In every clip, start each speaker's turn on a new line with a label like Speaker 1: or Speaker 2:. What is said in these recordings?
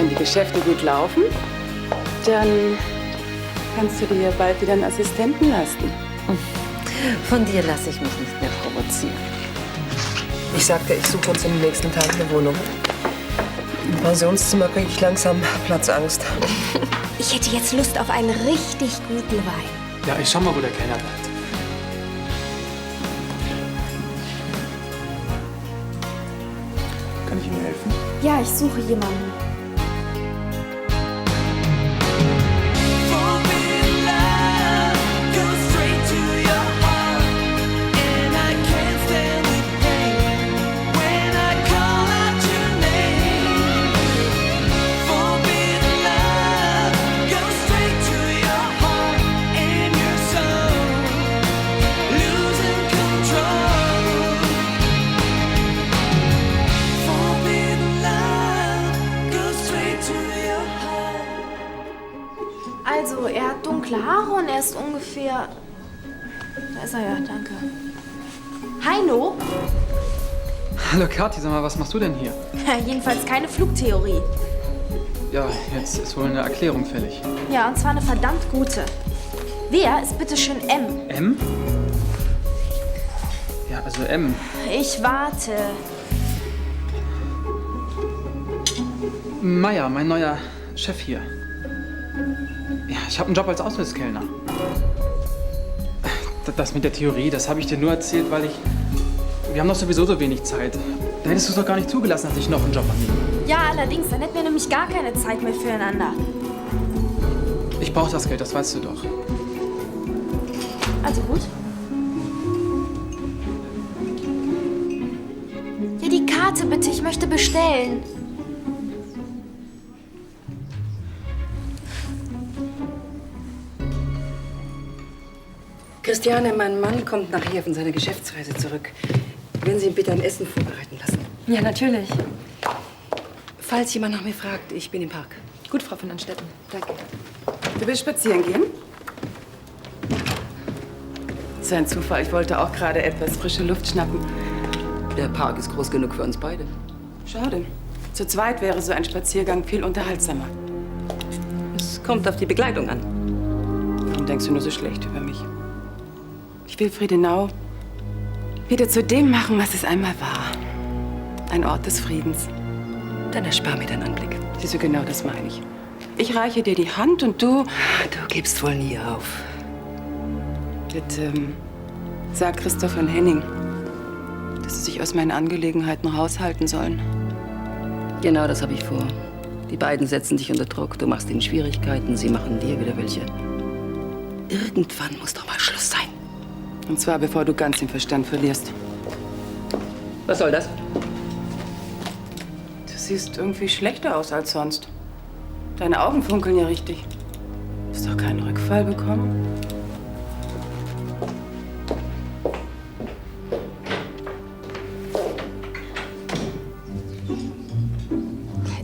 Speaker 1: wenn die Geschäfte gut laufen, dann kannst du dir bald wieder einen Assistenten leisten.
Speaker 2: Von dir lasse ich mich nicht mehr provozieren.
Speaker 3: Ich sagte, ich suche uns in den nächsten Tagen eine Wohnung. Im Pensionszimmer kriege ich langsam Platzangst.
Speaker 4: Ich hätte jetzt Lust auf einen richtig guten Wein.
Speaker 5: Ja, ich schau mal, wo der Kellner bleibt. Kann ich Ihnen helfen?
Speaker 4: Ja, ich suche jemanden. Also, er hat dunkle Haare und er ist ungefähr... Da ist er ja, danke. Heino?
Speaker 5: Hallo Kathi, sag mal, was machst du denn hier?
Speaker 4: Jedenfalls keine Flugtheorie.
Speaker 5: Ja, jetzt ist wohl eine Erklärung fällig.
Speaker 4: Ja, und zwar eine verdammt gute. Wer ist bitte schön M?
Speaker 5: M? Ja, also M.
Speaker 4: Ich warte.
Speaker 5: Meier, mein neuer Chef hier. Ja, ich habe einen Job als Aushilfskellner. Das mit der Theorie, das habe ich dir nur erzählt, weil wir haben doch sowieso so wenig Zeit. Da hättest du es doch gar nicht zugelassen, dass ich noch einen Job annehme.
Speaker 4: Ja, allerdings, dann hätten wir nämlich gar keine Zeit mehr füreinander.
Speaker 5: Ich brauche das Geld, das weißt du doch.
Speaker 4: Also gut. Ja, die Karte bitte, ich möchte bestellen.
Speaker 3: Christiane, mein Mann kommt nachher von seiner Geschäftsreise zurück. Werden Sie ihm bitte ein Essen vorbereiten lassen?
Speaker 6: Ja, natürlich.
Speaker 3: Falls jemand nach mir fragt, ich bin im Park.
Speaker 6: Gut, Frau von Anstetten.
Speaker 3: Danke.
Speaker 1: Du willst spazieren gehen? Das ist ein Zufall. Ich wollte auch gerade etwas frische Luft schnappen.
Speaker 3: Der Park ist groß genug für uns beide.
Speaker 1: Schade. Zu zweit wäre so ein Spaziergang viel unterhaltsamer.
Speaker 3: Es kommt auf die Begleitung an.
Speaker 1: Warum denkst du nur so schlecht über mich? Ich will Friedenau wieder zu dem machen, was es einmal war. Ein Ort des Friedens.
Speaker 3: Dann erspar mir den Anblick.
Speaker 1: Siehst du, genau das meine ich. Ich reiche dir die Hand und du...
Speaker 3: Du gibst wohl nie auf.
Speaker 1: Bitte, sag Christoph und Henning, dass sie sich aus meinen Angelegenheiten raushalten sollen.
Speaker 3: Genau das habe ich vor. Die beiden setzen dich unter Druck. Du machst ihnen Schwierigkeiten, sie machen dir wieder welche. Irgendwann muss doch mal Schluss sein.
Speaker 1: Und zwar, bevor du ganz den Verstand verlierst.
Speaker 3: Was soll das?
Speaker 1: Du siehst irgendwie schlechter aus als sonst. Deine Augen funkeln ja richtig. Hast doch keinen Rückfall bekommen?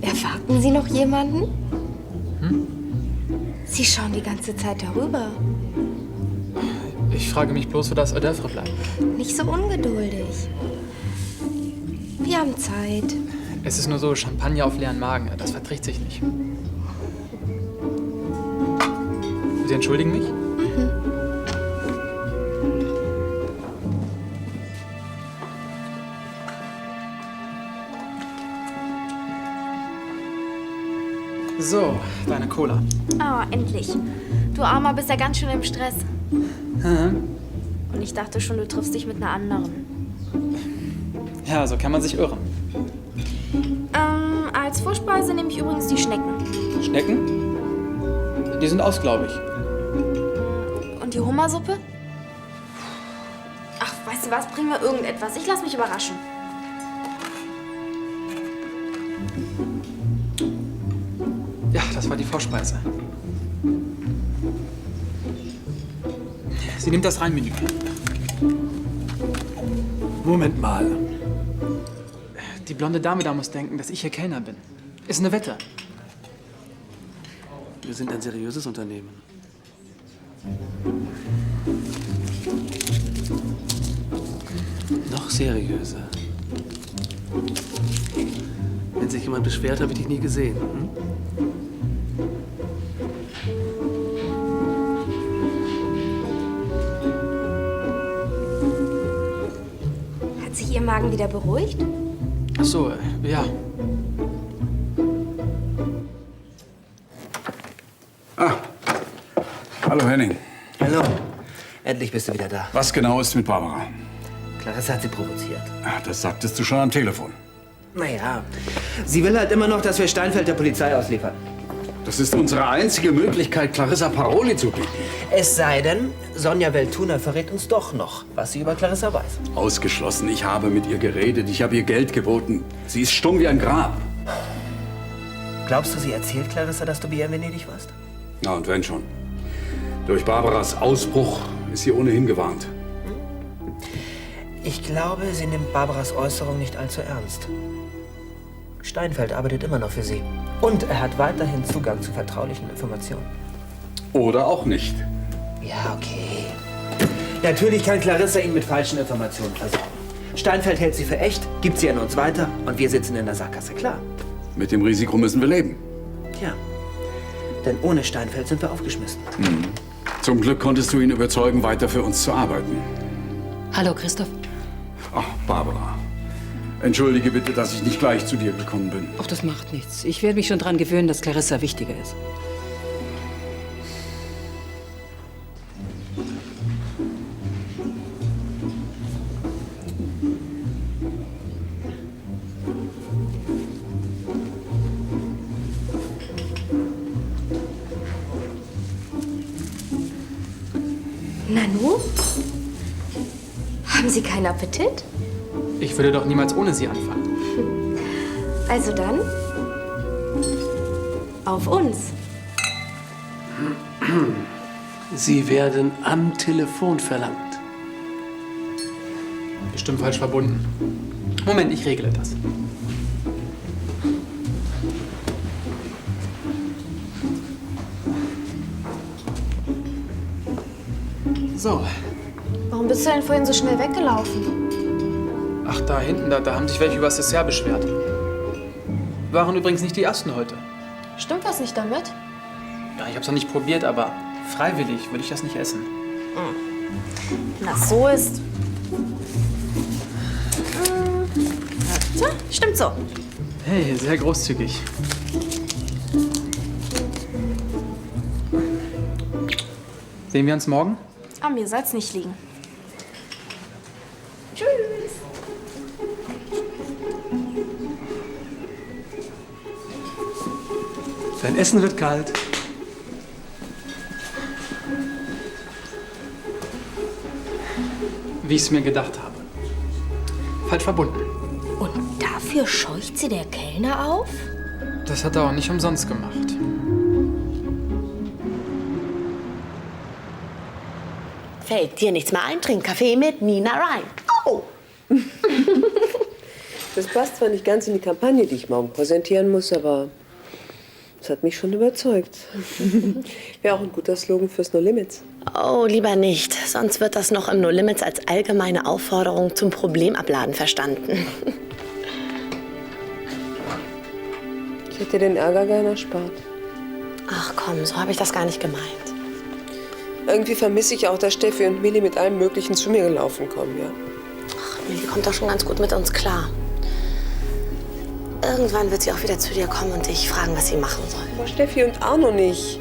Speaker 4: Erwarten Sie noch jemanden? Sie schauen die ganze Zeit herüber.
Speaker 5: Ich frage mich bloß, wo das Adolphe bleibt.
Speaker 4: Nicht so ungeduldig. Wir haben Zeit.
Speaker 5: Es ist nur so, Champagner auf leeren Magen, das verträgt sich nicht. Sie entschuldigen mich? So, deine Cola.
Speaker 4: Oh, endlich. Du Armer bist ja ganz schön im Stress. Und ich dachte schon, du triffst dich mit einer anderen.
Speaker 5: Ja, so kann man sich irren.
Speaker 4: Als Vorspeise nehme ich übrigens die Schnecken.
Speaker 5: Schnecken? Die sind aus, glaube ich.
Speaker 4: Und die Hummersuppe? Ach, weißt du was? Bring mir irgendetwas. Ich lass mich überraschen.
Speaker 5: Ja, das war die Vorspeise. Sie nimmt das Reinmenü.
Speaker 7: Moment mal.
Speaker 5: Die blonde Dame da muss denken, dass ich hier Kellner bin. Ist eine Wette.
Speaker 7: Wir sind ein seriöses Unternehmen. Noch seriöser. Wenn Wenn sich jemand beschwert, habe ich dich nie gesehen. Hm?
Speaker 8: Hat sich Ihr Magen wieder beruhigt?
Speaker 5: Ach so, ja.
Speaker 9: Hallo Henning.
Speaker 10: Hallo. Endlich bist du wieder da.
Speaker 9: Was genau ist mit Barbara?
Speaker 10: Clarissa hat sie provoziert.
Speaker 9: Das sagtest du schon am Telefon.
Speaker 10: Naja, sie will halt immer noch, dass wir Steinfeld der Polizei ausliefern.
Speaker 9: Das ist unsere einzige Möglichkeit, Clarissa Paroli zu bieten.
Speaker 10: Es sei denn, Sonja Weltuna verrät uns doch noch, was sie über Clarissa weiß.
Speaker 9: Ausgeschlossen. Ich habe mit ihr geredet. Ich habe ihr Geld geboten. Sie ist stumm wie ein Grab.
Speaker 10: Glaubst du, sie erzählt Clarissa, dass du bei ihr in Venedig warst?
Speaker 9: Na und wenn schon. Durch Barbaras Ausbruch ist sie ohnehin gewarnt.
Speaker 10: Ich glaube, sie nimmt Barbaras Äußerung nicht allzu ernst. Steinfeld arbeitet immer noch für sie. Und er hat weiterhin Zugang zu vertraulichen Informationen.
Speaker 9: Oder auch nicht.
Speaker 10: Ja, okay. Natürlich kann Clarissa ihn mit falschen Informationen versorgen. Steinfeld hält sie für echt, gibt sie an uns weiter und wir sitzen in der Sackgasse, klar.
Speaker 9: Mit dem Risiko müssen wir leben.
Speaker 10: Ja, denn ohne Steinfeld sind wir aufgeschmissen.
Speaker 9: Zum Glück konntest du ihn überzeugen, weiter für uns zu arbeiten.
Speaker 3: Hallo, Christoph.
Speaker 9: Ach, Barbara. Entschuldige bitte, dass ich nicht gleich zu dir gekommen bin.
Speaker 3: Ach, das macht nichts. Ich werde mich schon dran gewöhnen, dass Clarissa wichtiger ist.
Speaker 8: Nanu? Haben Sie keinen Appetit?
Speaker 5: Ich würde doch niemals ohne sie anfangen.
Speaker 8: Also dann, auf uns.
Speaker 7: Sie werden am Telefon verlangt.
Speaker 5: Bestimmt falsch verbunden. Moment, ich regle das. So.
Speaker 4: Warum bist du denn vorhin so schnell weggelaufen?
Speaker 5: Ach, da hinten, da haben sich welche über das Dessert beschwert. Waren übrigens nicht die ersten heute.
Speaker 4: Stimmt was nicht damit?
Speaker 5: Ja, ich hab's noch nicht probiert, aber freiwillig würde ich das nicht essen.
Speaker 4: Na, so ist. Tja, stimmt so.
Speaker 5: Hey, sehr großzügig. Sehen wir uns morgen?
Speaker 4: An mir soll's nicht liegen. Tschüss.
Speaker 7: Dein Essen wird kalt.
Speaker 5: Wie ich es mir gedacht habe. Falsch verbunden.
Speaker 8: Und dafür scheucht sie der Kellner auf?
Speaker 5: Das hat er auch nicht umsonst gemacht.
Speaker 2: Fällt dir nichts mehr ein? Trink Kaffee mit Nina Ryan. Oh!
Speaker 11: Das passt zwar nicht ganz in die Kampagne, die ich morgen präsentieren muss, aber es hat mich schon überzeugt. Wäre auch ein guter Slogan fürs No Limits.
Speaker 2: Oh, lieber nicht. Sonst wird das noch im No Limits als allgemeine Aufforderung zum Problemabladen verstanden.
Speaker 11: Ich hätte dir den Ärger gerne erspart.
Speaker 2: Ach komm, so habe ich das gar nicht gemeint.
Speaker 11: Irgendwie vermisse ich auch, dass Steffi und Milli mit allem Möglichen zu mir gelaufen kommen, ja.
Speaker 2: Ach, Milli kommt doch schon ganz gut mit uns klar. Irgendwann wird sie auch wieder zu dir kommen und dich fragen, was sie machen soll.
Speaker 11: Aber Steffi und Arno nicht.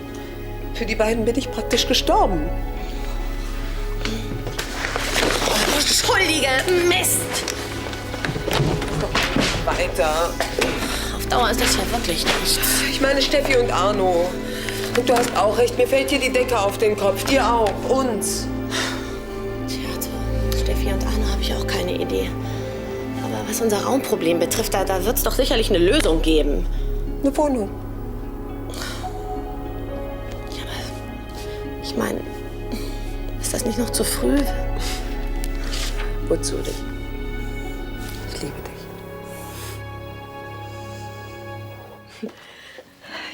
Speaker 11: Für die beiden bin ich praktisch gestorben.
Speaker 2: Entschuldige, Mist!
Speaker 11: Weiter.
Speaker 2: Auf Dauer ist das ja wirklich nichts.
Speaker 11: Ich meine Steffi und Arno. Und du hast auch recht, mir fällt hier die Decke auf den Kopf. Dir auch. Uns.
Speaker 2: Tja, zu Steffi und Arno habe ich auch keine Idee. Aber was unser Raumproblem betrifft, da wird es doch sicherlich eine Lösung geben.
Speaker 11: Eine Wohnung.
Speaker 2: Ja, aber ich meine, ist das nicht noch zu früh?
Speaker 11: Wozu denn? Ich liebe dich.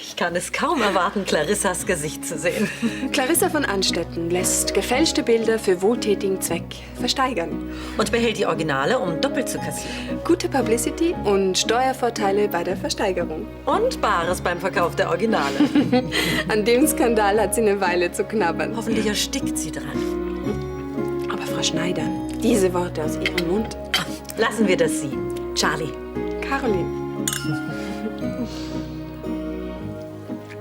Speaker 12: Ich kann es kaum erwarten, Clarissas Gesicht zu sehen.
Speaker 1: Clarissa von Anstetten lässt gefälschte Bilder für wohltätigen Zweck versteigern.
Speaker 12: Und behält die Originale, um doppelt zu kassieren.
Speaker 1: Gute Publicity und Steuervorteile bei der Versteigerung.
Speaker 12: Und Bares beim Verkauf der Originale.
Speaker 1: An dem Skandal hat sie eine Weile zu knabbern.
Speaker 12: Hoffentlich erstickt sie dran.
Speaker 1: Aber Frau Schneider, diese Worte aus Ihrem Mund.
Speaker 12: Lassen wir das sie. Charlie.
Speaker 1: Caroline.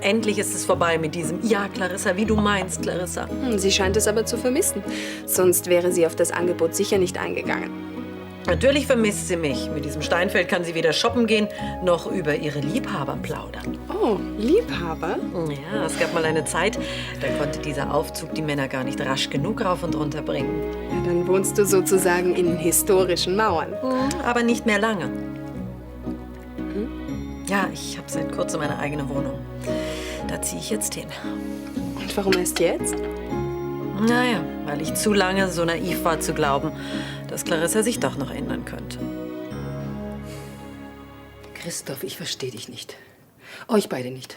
Speaker 12: Endlich ist es vorbei mit diesem Ja, Clarissa, wie du meinst, Clarissa.
Speaker 1: Sie scheint es aber zu vermissen. Sonst wäre sie auf das Angebot sicher nicht eingegangen.
Speaker 12: Natürlich vermisst sie mich. Mit diesem Steinfeld kann sie weder shoppen gehen, noch über ihre Liebhaber plaudern.
Speaker 1: Oh, Liebhaber?
Speaker 12: Ja, es gab mal eine Zeit, da konnte dieser Aufzug die Männer gar nicht rasch genug rauf und runter bringen.
Speaker 1: Ja, dann wohnst du sozusagen in historischen Mauern.
Speaker 12: Aber nicht mehr lange. Ja, ich habe seit kurzem eine eigene Wohnung. Da ziehe ich jetzt hin.
Speaker 1: Und warum erst jetzt?
Speaker 12: Naja, weil ich zu lange so naiv war zu glauben, dass Clarissa sich doch noch ändern könnte.
Speaker 3: Christoph, ich verstehe dich nicht. Euch beide nicht.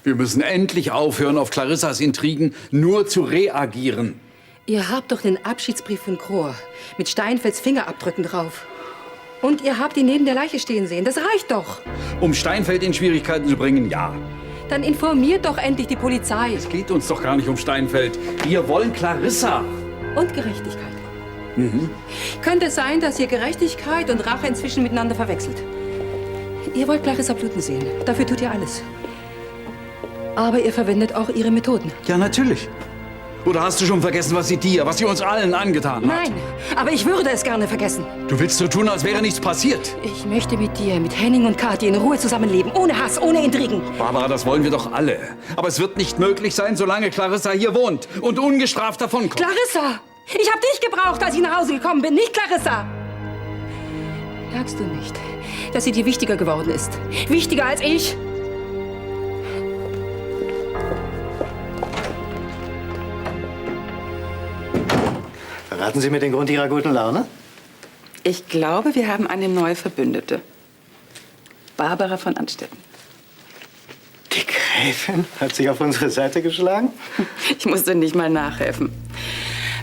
Speaker 9: Wir müssen endlich aufhören, auf Clarissas Intrigen nur zu reagieren.
Speaker 3: Ihr habt doch den Abschiedsbrief von Krohr mit Steinfelds Fingerabdrücken drauf. Und ihr habt ihn neben der Leiche stehen sehen. Das reicht doch.
Speaker 9: Um Steinfeld in Schwierigkeiten zu bringen, ja.
Speaker 3: Dann informiert doch endlich die Polizei.
Speaker 9: Es geht uns doch gar nicht um Steinfeld. Wir wollen Clarissa.
Speaker 3: Und Gerechtigkeit. Könnte es sein, dass ihr Gerechtigkeit und Rache inzwischen miteinander verwechselt? Ihr wollt Clarissa bluten sehen. Dafür tut ihr alles. Aber ihr verwendet auch ihre Methoden.
Speaker 9: Ja, natürlich. Oder hast du schon vergessen, was sie dir, was sie uns allen angetan hat?
Speaker 3: Nein, aber ich würde es gerne vergessen.
Speaker 9: Du willst so tun, als wäre nichts passiert.
Speaker 3: Ich möchte mit dir, mit Henning und Kathi in Ruhe zusammenleben. Ohne Hass, ohne Intrigen.
Speaker 9: Barbara, das wollen wir doch alle. Aber es wird nicht möglich sein, solange Clarissa hier wohnt und ungestraft davonkommt.
Speaker 3: Clarissa! Ich habe dich gebraucht, als ich nach Hause gekommen bin, nicht Clarissa! Merkst du nicht, dass sie dir wichtiger geworden ist? Wichtiger als ich?
Speaker 13: Verraten Sie mir den Grund Ihrer guten Laune?
Speaker 1: Ich glaube, wir haben eine neue Verbündete. Barbara von Anstetten.
Speaker 13: Die Gräfin hat sich auf unsere Seite geschlagen?
Speaker 1: Ich musste nicht mal nachhelfen.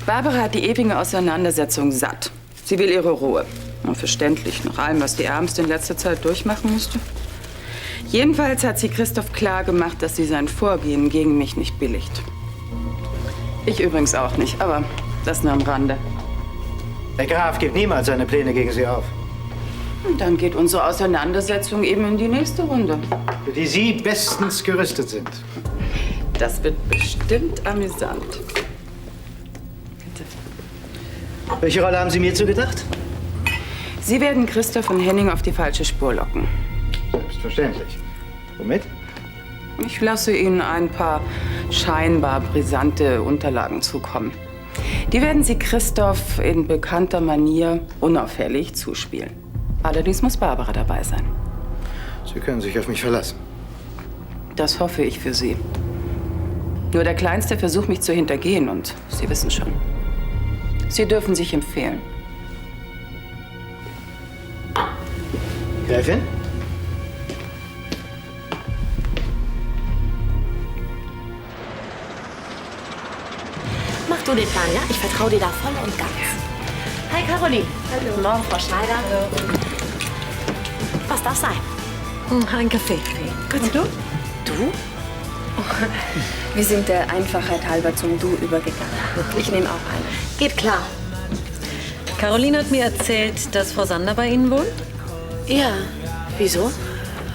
Speaker 1: Barbara hat die ewige Auseinandersetzung satt. Sie will ihre Ruhe. Und verständlich, nach allem, was die Ärmste in letzter Zeit durchmachen musste. Jedenfalls hat sie Christoph klar gemacht, dass sie sein Vorgehen gegen mich nicht billigt. Ich übrigens auch nicht, aber das nur am Rande.
Speaker 13: Der Graf gibt niemals seine Pläne gegen Sie auf.
Speaker 1: Und dann geht unsere Auseinandersetzung eben in die nächste Runde.
Speaker 13: Für die Sie bestens gerüstet sind.
Speaker 1: Das wird bestimmt amüsant.
Speaker 13: Welche Rolle haben Sie mir zugedacht?
Speaker 1: Sie werden Christoph und Henning auf die falsche Spur locken.
Speaker 13: Selbstverständlich. Womit?
Speaker 1: Ich lasse Ihnen ein paar scheinbar brisante Unterlagen zukommen. Die werden Sie Christoph in bekannter Manier unauffällig zuspielen. Allerdings muss Barbara dabei sein.
Speaker 13: Sie können sich auf mich verlassen.
Speaker 1: Das hoffe ich für Sie. Nur der kleinste Versuch, mich zu hintergehen, und Sie wissen schon. Sie dürfen sich empfehlen.
Speaker 13: Gräfin?
Speaker 2: Mach du den Plan, ja? Ich vertraue dir da voll und ganz. Hi, Caroline. Hallo. Guten Morgen, Frau Schneider. Hallo. Was darf sein?
Speaker 12: Ein Kaffee.
Speaker 2: Gut. Und du? Du?
Speaker 4: Wir sind der Einfachheit halber zum Du übergegangen. Ich nehme auch eine.
Speaker 2: Geht klar.
Speaker 12: Caroline hat mir erzählt, dass Frau Sander bei Ihnen wohnt.
Speaker 2: Ja. Wieso?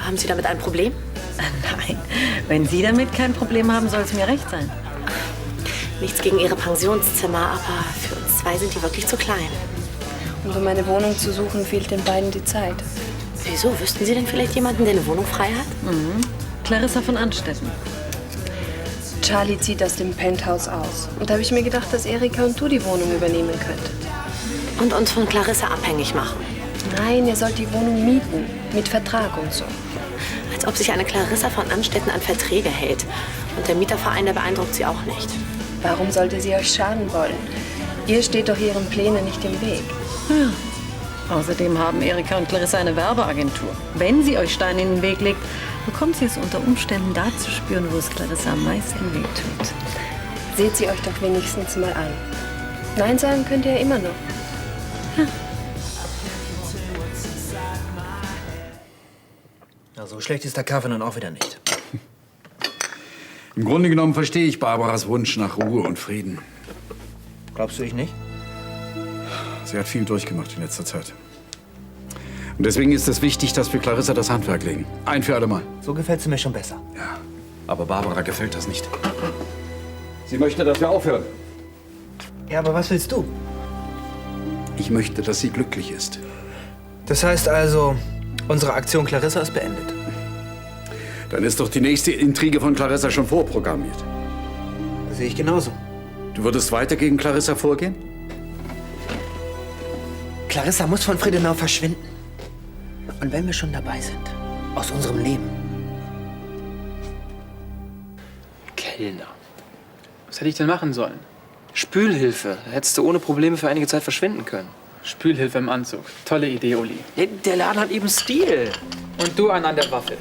Speaker 2: Haben Sie damit ein Problem?
Speaker 12: Nein. Wenn Sie damit kein Problem haben, soll es mir recht sein.
Speaker 2: Nichts gegen Ihre Pensionszimmer, aber für uns zwei sind die wirklich zu klein.
Speaker 4: Und um eine Wohnung zu suchen, fehlt den beiden die Zeit.
Speaker 2: Wieso? Wüssten Sie denn vielleicht jemanden, der eine Wohnung frei hat?
Speaker 12: Clarissa von Anstetten.
Speaker 4: Charlie zieht aus dem Penthouse aus. Und da habe ich mir gedacht, dass Erika und du die Wohnung übernehmen könnt.
Speaker 2: Und uns von Clarissa abhängig machen.
Speaker 4: Nein, ihr sollt die Wohnung mieten. Mit Vertrag und so.
Speaker 2: Als ob sich eine Clarissa von Anstetten an Verträge hält. Und der Mieterverein, der beeindruckt sie auch nicht.
Speaker 4: Warum sollte sie euch schaden wollen? Ihr steht doch ihren Plänen nicht im Weg.
Speaker 12: Ja. Außerdem haben Erika und Clarissa eine Werbeagentur. Wenn sie euch Steine in den Weg legt, bekommt sie es unter Umständen da zu spüren, wo es Clarissa am meisten wehtut.
Speaker 6: Seht sie euch doch wenigstens mal an. Nein sagen könnt ihr ja immer noch.
Speaker 10: Na, so schlecht ist der Kaffee dann auch wieder nicht.
Speaker 9: Im Grunde genommen verstehe ich Barbaras Wunsch nach Ruhe und Frieden.
Speaker 10: Glaubst du ich nicht?
Speaker 9: Sie hat viel durchgemacht in letzter Zeit. Und deswegen ist es wichtig, dass wir Clarissa das Handwerk legen. Ein für alle Mal.
Speaker 10: So gefällt sie mir schon besser.
Speaker 9: Ja, aber Barbara gefällt das nicht. Sie möchte, dass wir aufhören.
Speaker 10: Ja, aber was willst du?
Speaker 9: Ich möchte, dass sie glücklich ist.
Speaker 10: Das heißt also, unsere Aktion Clarissa ist beendet.
Speaker 9: Dann ist doch die nächste Intrige von Clarissa schon vorprogrammiert.
Speaker 10: Das sehe ich genauso.
Speaker 9: Du würdest weiter gegen Clarissa vorgehen?
Speaker 10: Clarissa muss von Friedenau verschwinden. Und wenn wir schon dabei sind, aus unserem Leben.
Speaker 5: Kellner. Was hätte ich denn machen sollen? Spülhilfe. Hättest du ohne Probleme für einige Zeit verschwinden können. Spülhilfe im Anzug. Tolle Idee, Uli.
Speaker 10: Der Laden hat eben Stil.
Speaker 5: Und du einen an der Waffel.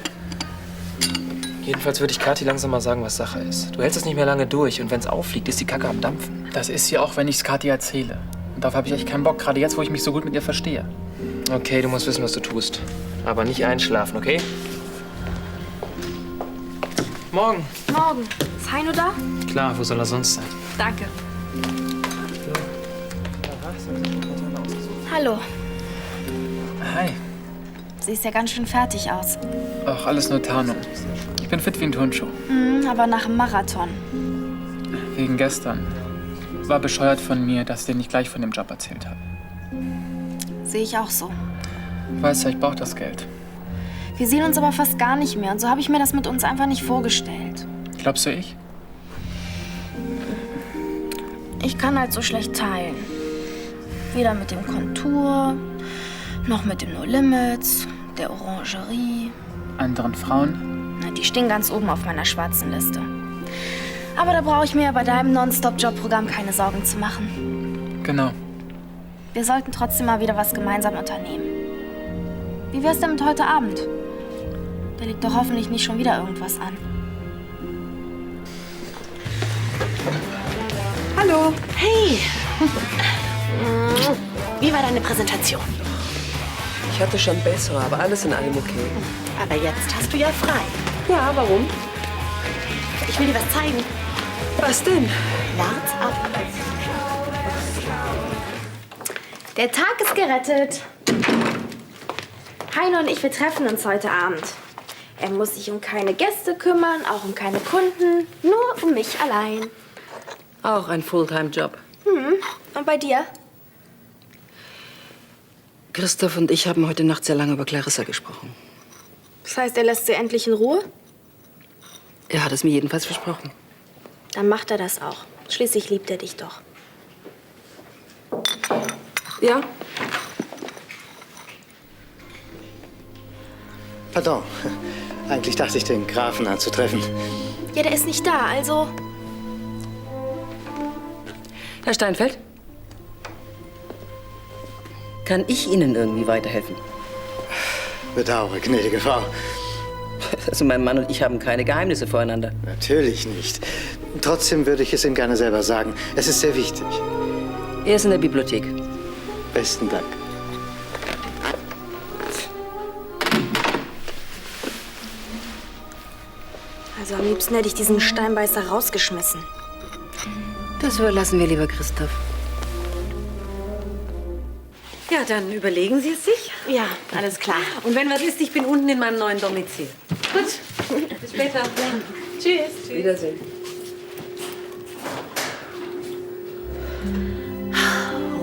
Speaker 5: Jedenfalls würde ich Kathi langsam mal sagen, was Sache ist. Du hältst es nicht mehr lange durch und wenn es auffliegt, ist die Kacke am Dampfen. Das ist sie auch, wenn ich es Kathi erzähle. Und darauf habe ich echt keinen Bock, gerade jetzt, wo ich mich so gut mit ihr verstehe. Okay, du musst wissen, was du tust. Aber nicht einschlafen, okay? Morgen.
Speaker 4: Morgen. Ist Heino da?
Speaker 5: Klar, wo soll er sonst sein?
Speaker 4: Danke. Hallo.
Speaker 5: Hi.
Speaker 4: Siehst ja ganz schön fertig aus.
Speaker 5: Ach, alles nur Tarnung. Ich bin fit wie ein Turnschuh.
Speaker 4: Aber nach dem Marathon.
Speaker 5: Wegen gestern. War bescheuert von mir, dass ich dir nicht gleich von dem Job erzählt habe.
Speaker 4: Sehe ich auch so.
Speaker 5: Weißt ja, ich brauche das Geld.
Speaker 4: Wir sehen uns aber fast gar nicht mehr. Und so habe ich mir das mit uns einfach nicht vorgestellt.
Speaker 5: Glaubst du ich?
Speaker 4: Ich kann halt so schlecht teilen. Weder mit dem Kontur, noch mit dem No Limits, der Orangerie.
Speaker 5: Anderen Frauen?
Speaker 4: Na, die stehen ganz oben auf meiner schwarzen Liste. Aber da brauche ich mir ja bei deinem Non-Stop-Job-Programm keine Sorgen zu machen.
Speaker 5: Genau.
Speaker 4: Wir sollten trotzdem mal wieder was gemeinsam unternehmen. Wie wär's denn mit heute Abend? Da liegt doch hoffentlich nicht schon wieder irgendwas an.
Speaker 2: Hallo. Hey. Wie war deine Präsentation?
Speaker 11: Ich hatte schon bessere, aber alles in allem okay.
Speaker 2: Aber jetzt hast du ja frei.
Speaker 11: Ja, warum?
Speaker 2: Ich will dir was zeigen.
Speaker 11: Was denn?
Speaker 2: Wart's ab.
Speaker 4: Der Tag ist gerettet. Heino und ich, wir treffen uns heute Abend. Er muss sich um keine Gäste kümmern, auch um keine Kunden, nur um mich allein.
Speaker 3: Auch ein Fulltime-Job.
Speaker 4: Und bei dir?
Speaker 3: Christoph und ich haben heute Nacht sehr lange über Clarissa gesprochen.
Speaker 4: Das heißt, er lässt sie endlich in Ruhe?
Speaker 3: Er hat es mir jedenfalls versprochen.
Speaker 4: Dann macht er das auch. Schließlich liebt er dich doch.
Speaker 3: Ja?
Speaker 13: Pardon. Eigentlich dachte ich, den Grafen anzutreffen.
Speaker 4: Ja, der ist nicht da, also...
Speaker 3: Herr Steinfeld? Kann ich Ihnen irgendwie weiterhelfen?
Speaker 13: Bedauere, gnädige Frau.
Speaker 3: Also mein Mann und ich haben keine Geheimnisse voreinander.
Speaker 13: Natürlich nicht. Trotzdem würde ich es ihm gerne selber sagen. Es ist sehr wichtig.
Speaker 3: Er ist in der Bibliothek.
Speaker 13: Besten Dank.
Speaker 4: Also am liebsten hätte ich diesen Steinbeißer rausgeschmissen.
Speaker 3: Das überlassen wir lieber Christoph.
Speaker 12: Ja, dann überlegen Sie es sich.
Speaker 2: Ja, alles klar.
Speaker 12: Und wenn was ist, ich bin unten in meinem neuen Domizil. Gut, bis später. Tschüss.
Speaker 11: Wiedersehen.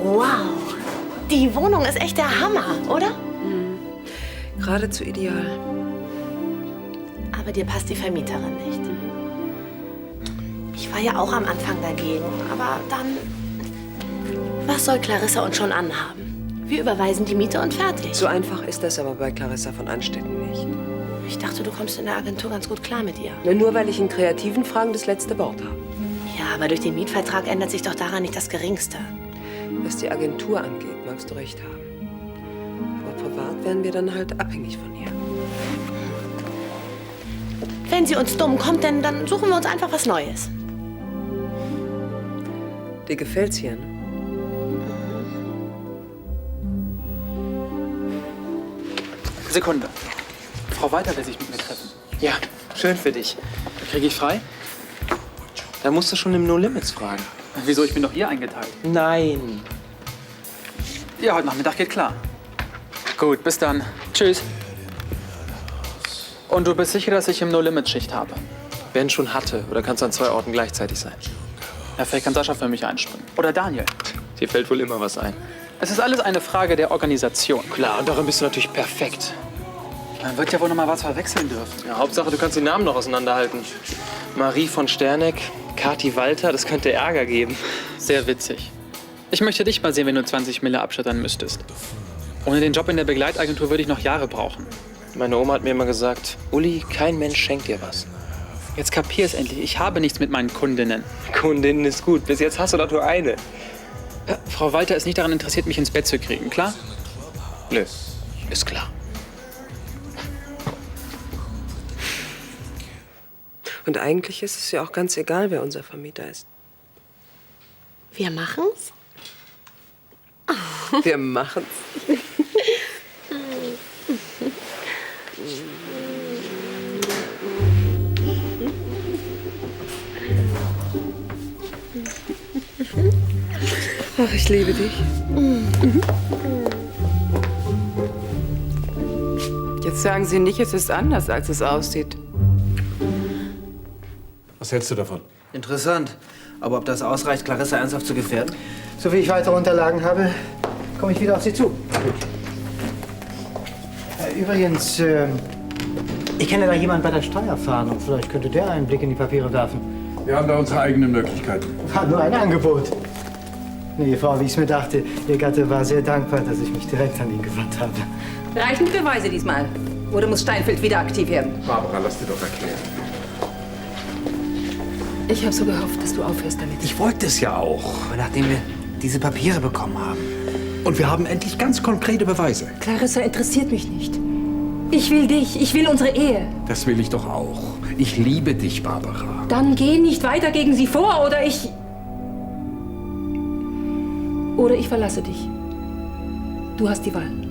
Speaker 2: Wow. Die Wohnung ist echt der Hammer, oder?
Speaker 3: Geradezu ideal.
Speaker 2: Aber dir passt die Vermieterin nicht. Ich war ja auch am Anfang dagegen, aber dann... Was soll Clarissa uns schon anhaben? Wir überweisen die Miete und fertig.
Speaker 11: So einfach ist das aber bei Clarissa von Anstetten nicht.
Speaker 2: Ich dachte, du kommst in der Agentur ganz gut klar mit ihr.
Speaker 11: Nur weil ich in kreativen Fragen das letzte Wort habe.
Speaker 2: Ja, aber durch den Mietvertrag ändert sich doch daran nicht das Geringste.
Speaker 11: Was die Agentur angeht, magst du recht haben. wahrt, wären wir dann halt abhängig von ihr.
Speaker 2: Wenn sie uns dumm kommt, dann suchen wir uns einfach was Neues.
Speaker 11: Dir gefällt's hier, ne?
Speaker 5: Sekunde. Frau Walter will sich mit mir treffen.
Speaker 10: Ja, schön für dich.
Speaker 5: Kriege ich frei?
Speaker 10: Da musst du schon im No Limits fragen.
Speaker 5: Wieso? Ich bin doch ihr eingeteilt.
Speaker 10: Nein.
Speaker 5: Ja, heute Nachmittag geht klar. Gut, bis dann. Tschüss. Und du bist sicher, dass ich im No-Limit-Schicht habe?
Speaker 10: Ben schon hatte. Oder kannst du an 2 Orten gleichzeitig sein?
Speaker 5: Ja, vielleicht kann Sascha für mich einspringen. Oder Daniel.
Speaker 10: Dir fällt wohl immer was ein.
Speaker 5: Es ist alles eine Frage der Organisation.
Speaker 10: Klar, und darin bist du natürlich perfekt.
Speaker 5: Man wird ja wohl noch mal was verwechseln dürfen.
Speaker 10: Ja, Hauptsache, du kannst die Namen noch auseinanderhalten. Marie von Sterneck, Kathi Walter, das könnte Ärger geben.
Speaker 5: Sehr witzig. Ich möchte dich mal sehen, wenn du 20 Mille abschüttern müsstest. Ohne den Job in der Begleitagentur würde ich noch Jahre brauchen.
Speaker 10: Meine Oma hat mir immer gesagt, Uli, kein Mensch schenkt dir was.
Speaker 5: Jetzt kapier es endlich. Ich habe nichts mit meinen Kundinnen.
Speaker 10: Kundinnen ist gut. Bis jetzt hast du doch nur eine.
Speaker 5: Ja, Frau Walter ist nicht daran interessiert, mich ins Bett zu kriegen, klar?
Speaker 10: Nö, ist klar.
Speaker 11: Und eigentlich ist es ja auch ganz egal, wer unser Vermieter ist.
Speaker 2: Wir machen's?
Speaker 11: Wir machen's. Ach, ich liebe dich.
Speaker 1: Jetzt sagen Sie nicht, es ist anders, als es aussieht.
Speaker 9: Was hältst du davon?
Speaker 10: Interessant. Aber ob das ausreicht, Clarissa ernsthaft zu gefährden?
Speaker 13: So wie ich weitere Unterlagen habe, komme ich wieder auf Sie zu. Übrigens, ich kenne da jemanden bei der Steuerfahndung. Vielleicht könnte der einen Blick in die Papiere werfen.
Speaker 9: Wir haben da unsere eigenen Möglichkeiten.
Speaker 13: War nur ein Angebot. Nee, Frau, wie ich es mir dachte, Ihr Gatte war sehr dankbar, dass ich mich direkt an ihn gewandt habe.
Speaker 3: Reichen Beweise diesmal? Oder muss Steinfeld wieder aktiv werden?
Speaker 9: Barbara, lass dir doch erklären.
Speaker 3: Ich habe so gehofft, dass du aufhörst damit.
Speaker 14: Ich wollte es ja auch.
Speaker 10: Aber nachdem wir diese Papiere bekommen haben.
Speaker 14: Und wir haben endlich ganz konkrete Beweise.
Speaker 3: Clarissa interessiert mich nicht. Ich will dich. Ich will unsere Ehe.
Speaker 14: Das will ich doch auch. Ich liebe dich, Barbara.
Speaker 3: Dann geh nicht weiter gegen sie vor, oder ich... Oder ich verlasse dich. Du hast die Wahl.
Speaker 4: Nehmen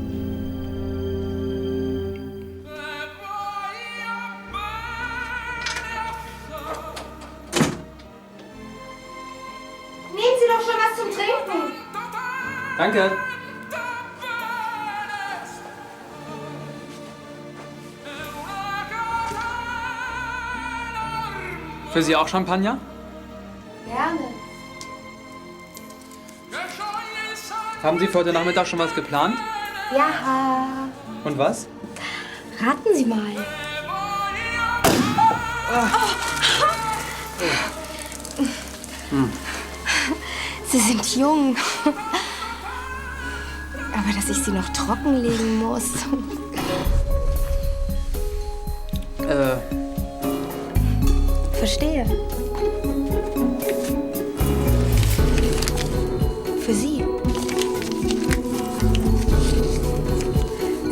Speaker 4: Sie doch schon was zum Trinken.
Speaker 5: Danke. Für Sie auch Champagner?
Speaker 4: Gerne.
Speaker 5: Haben Sie für heute Nachmittag schon was geplant?
Speaker 4: Ja.
Speaker 5: Und was?
Speaker 4: Raten Sie mal. Sie sind jung. Aber dass ich sie noch trockenlegen muss. Verstehe. Für Sie.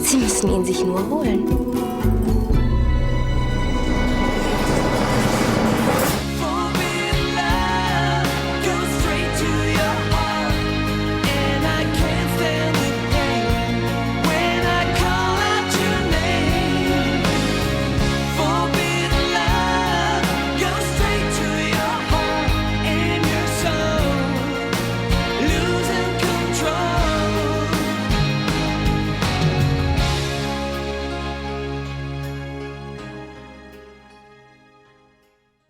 Speaker 4: Sie müssen ihn sich nur holen.